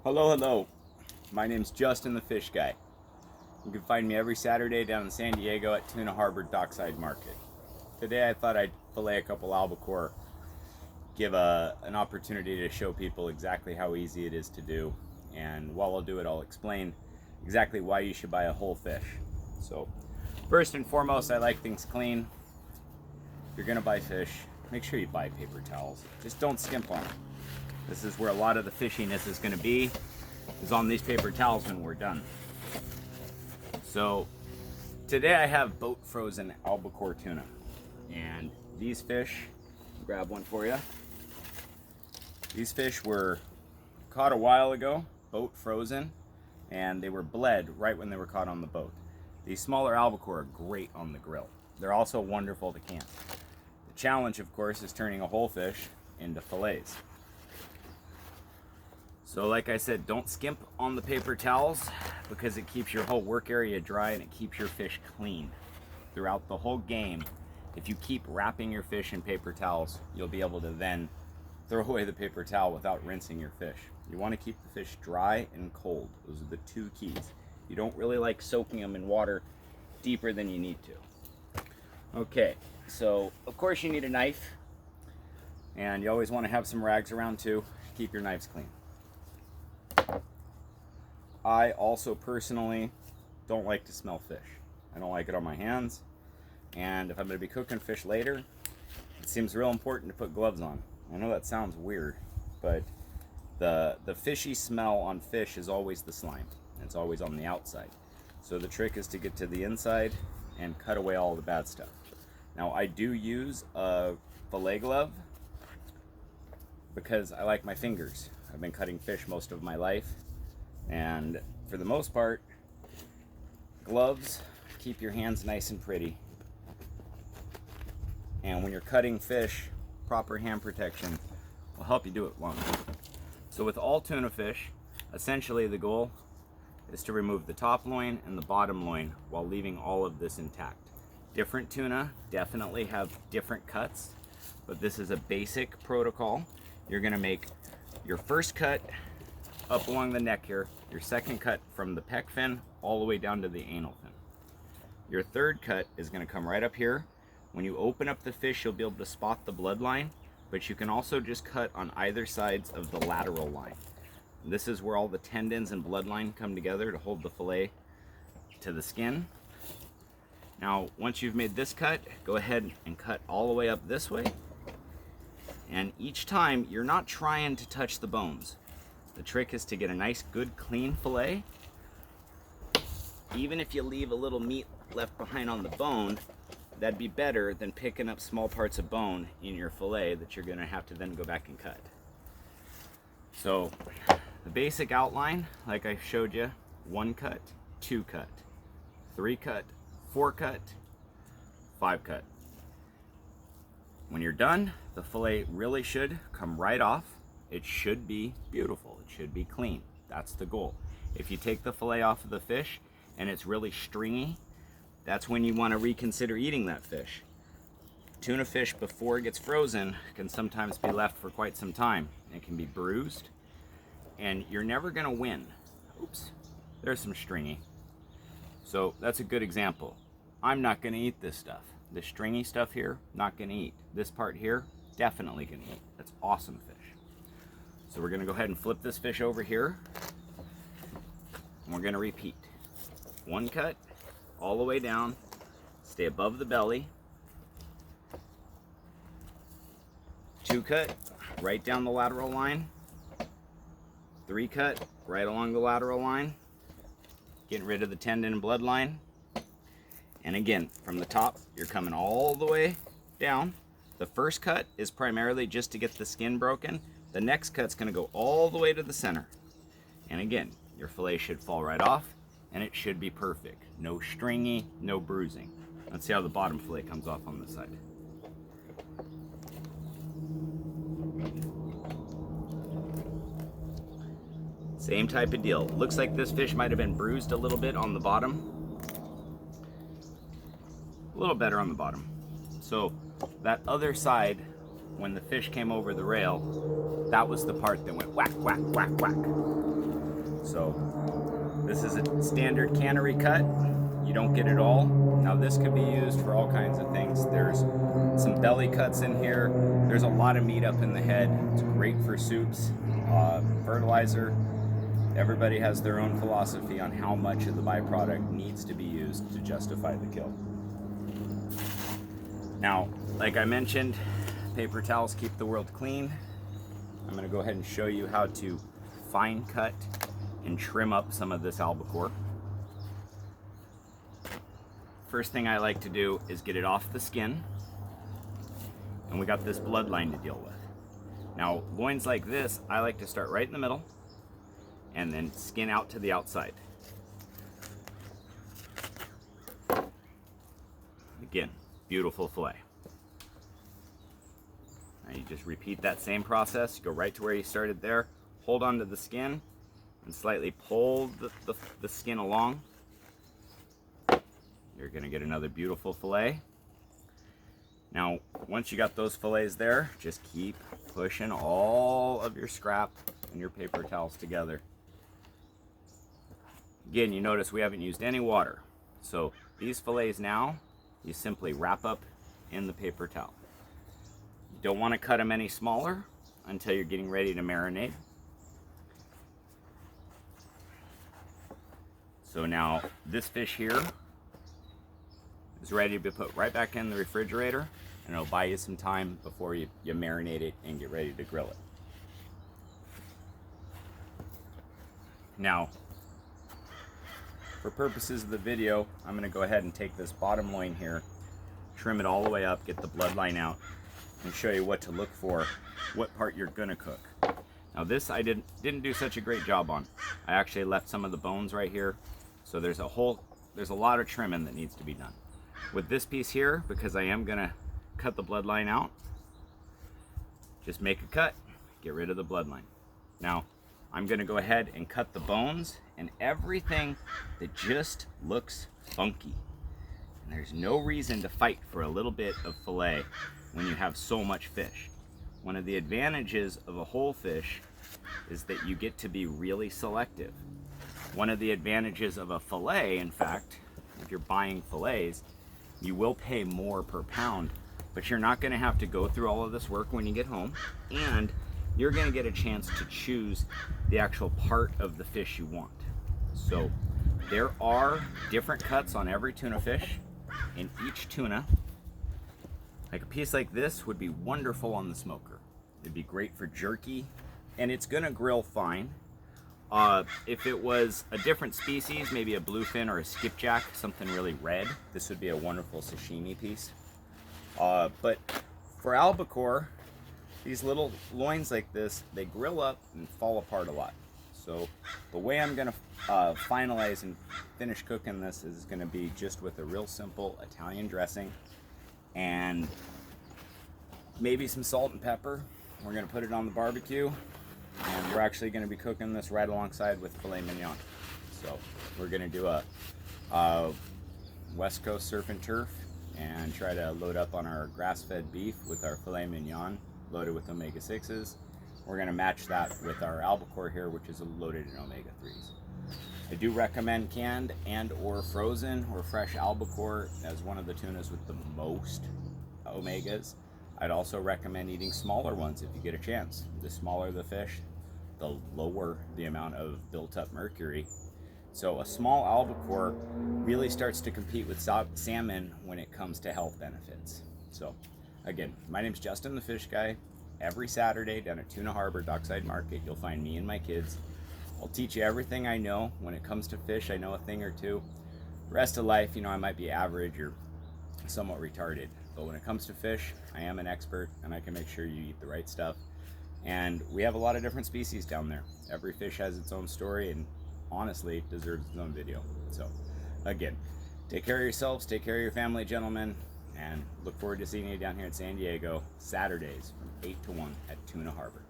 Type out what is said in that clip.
Hello, hello. My name's Justin the Fish Guy. You can find me every Saturday down in San Diego at Tuna Harbor Dockside Market. Today I thought I'd fillet a couple albacore, give an opportunity to show people exactly how easy it is to do. And while I'll do it, I'll explain exactly why you should buy a whole fish. So, first and foremost, I like things clean. If you're gonna buy fish, make sure you buy paper towels. Just don't skimp on them. This is where a lot of the fishiness is going to be, is on these paper towels when we're done. So today I have boat frozen albacore tuna, and these fish, grab one for you. These fish were caught a while ago, boat frozen, and they were bled right when they were caught on the boat. These smaller albacore are great on the grill. They're also wonderful to can. The challenge, of course, is turning a whole fish into fillets. So like I said, don't skimp on the paper towels because it keeps your whole work area dry and it keeps your fish clean throughout the whole game. If you keep wrapping your fish in paper towels, you'll be able to then throw away the paper towel without rinsing your fish. You want to keep the fish dry and cold. Those are the two keys. You don't really like soaking them in water deeper than you need to. Okay, so of course you need a knife, and you always want to have some rags around too. Keep your knives clean. I also personally don't like to smell fish. I don't like it on my hands, and if I'm going to be cooking fish later, it seems real important to put gloves on. I know that sounds weird, but the fishy smell on fish is always the slime. It's always on the outside. So the trick is to get to the inside and cut away all the bad stuff. Now I do use a fillet glove because I like my fingers. I've been cutting fish most of my life, and for the most part, gloves keep your hands nice and pretty. And when you're cutting fish, proper hand protection will help you do it longer. So with all tuna fish, essentially the goal is to remove the top loin and the bottom loin while leaving all of this intact. Different tuna definitely have different cuts, but this is a basic protocol. You're gonna make your first cut up along the neck here, your second cut from the pec fin all the way down to the anal fin. Your third cut is going to come right up here. When you open up the fish, you'll be able to spot the bloodline, but you can also just cut on either sides of the lateral line. This is where all the tendons and bloodline come together to hold the fillet to the skin. Now, once you've made this cut, go ahead and cut all the way up this way. And each time, you're not trying to touch the bones. The trick is to get a nice, good, clean fillet. Even if you leave a little meat left behind on the bone, that'd be better than picking up small parts of bone in your fillet that you're gonna have to then go back and cut. So, the basic outline, like I showed you, 1 cut, 2 cut, 3 cut, 4 cut, 5 cut. When you're done, the fillet really should come right off. It should be beautiful. It should be clean. That's the goal. If you take the fillet off of the fish and it's really stringy, that's when you want to reconsider eating that fish. Tuna fish before it gets frozen can sometimes be left for quite some time. It can be bruised, and you're never going to win. Oops, there's some stringy. So that's a good example. I'm not going to eat this stuff. The stringy stuff here, not gonna eat. This part here, definitely gonna eat. That's awesome fish. So we're gonna go ahead and flip this fish over here. And we're gonna repeat. 1 cut, all the way down, stay above the belly. 2 cut, right down the lateral line. 3 cut, right along the lateral line. Getting rid of the tendon and bloodline. And again, from the top, you're coming all the way down. The first cut is primarily just to get the skin broken. The next cut's gonna go all the way to the center. And again, your fillet should fall right off, and it should be perfect. No stringy, no bruising. Let's see how the bottom fillet comes off on this side. Same type of deal. Looks like this fish might have been bruised a little bit on the bottom. A little better on the bottom. So that other side, when the fish came over the rail, that was the part that went whack, whack, whack, whack. So this is a standard cannery cut. You don't get it all. Now this could be used for all kinds of things. There's some belly cuts in here. There's a lot of meat up in the head. It's great for soups, fertilizer. Everybody has their own philosophy on how much of the byproduct needs to be used to justify the kill. Now, like I mentioned, paper towels keep the world clean. I'm going to go ahead and show you how to fine cut and trim up some of this albacore. First thing I like to do is get it off the skin, and we got this bloodline to deal with. Now, loins like this, I like to start right in the middle and then skin out to the outside. Again, beautiful fillet. Now you just repeat that same process. Go right to where you started there, hold onto the skin, and slightly pull the skin along. You're gonna get another beautiful fillet. Now, once you got those fillets there, just keep pushing all of your scrap and your paper towels together. Again, you notice we haven't used any water. So these fillets now, you simply wrap up in the paper towel. You don't wanna cut them any smaller until you're getting ready to marinate. So now this fish here is ready to be put right back in the refrigerator, and it'll buy you some time before you marinate it and get ready to grill it. Now, for purposes of the video, I'm going to go ahead and take this bottom loin here, trim it all the way up, get the bloodline out, and show you what to look for, what part you're going to cook. Now this I didn't do such a great job on. I actually left some of the bones right here, so there's a lot of trimming that needs to be done. With this piece here, because I am gonna cut the bloodline out, just make a cut, get rid of the bloodline. Now, I'm gonna go ahead and cut the bones and everything that just looks funky. And there's no reason to fight for a little bit of fillet when you have so much fish. One of the advantages of a whole fish is that you get to be really selective. One of the advantages of a fillet, in fact, if you're buying fillets, you will pay more per pound, but you're not going to have to go through all of this work when you get home, and you're going to get a chance to choose the actual part of the fish you want. So there are different cuts on every tuna fish. In each tuna, like a piece like this would be wonderful on the smoker. It'd be great for jerky, and it's going to grill fine. If it was a different species, maybe a bluefin or a skipjack, something really red, this would be a wonderful sashimi piece. But for albacore, these little loins like this, they grill up and fall apart a lot. So the way I'm gonna finalize and finish cooking this is gonna be just with a real simple Italian dressing and maybe some salt and pepper. We're gonna put it on the barbecue, and we're actually going to be cooking this right alongside with filet mignon. So we're going to do a West Coast surf and turf and try to load up on our grass-fed beef with our filet mignon loaded with omega-6s. We're going to match that with our albacore here, which is loaded in omega-3s. I do recommend canned and or frozen or fresh albacore as one of the tunas with the most omegas. I'd also recommend eating smaller ones if you get a chance. The smaller the fish, the lower the amount of built up mercury. So a small albacore really starts to compete with salmon when it comes to health benefits. So again, my name's Justin the Fish Guy. Every Saturday down at Tuna Harbor Dockside Market, you'll find me and my kids. I'll teach you everything I know. When it comes to fish, I know a thing or two. The rest of life, I might be average or somewhat retarded. But when it comes to fish, I am an expert, and I can make sure you eat the right stuff. And we have a lot of different species down there. Every fish has its own story, and honestly, deserves its own video. So again, take care of yourselves, take care of your family, gentlemen, and look forward to seeing you down here in San Diego Saturdays from 8 to 1 at Tuna Harbor.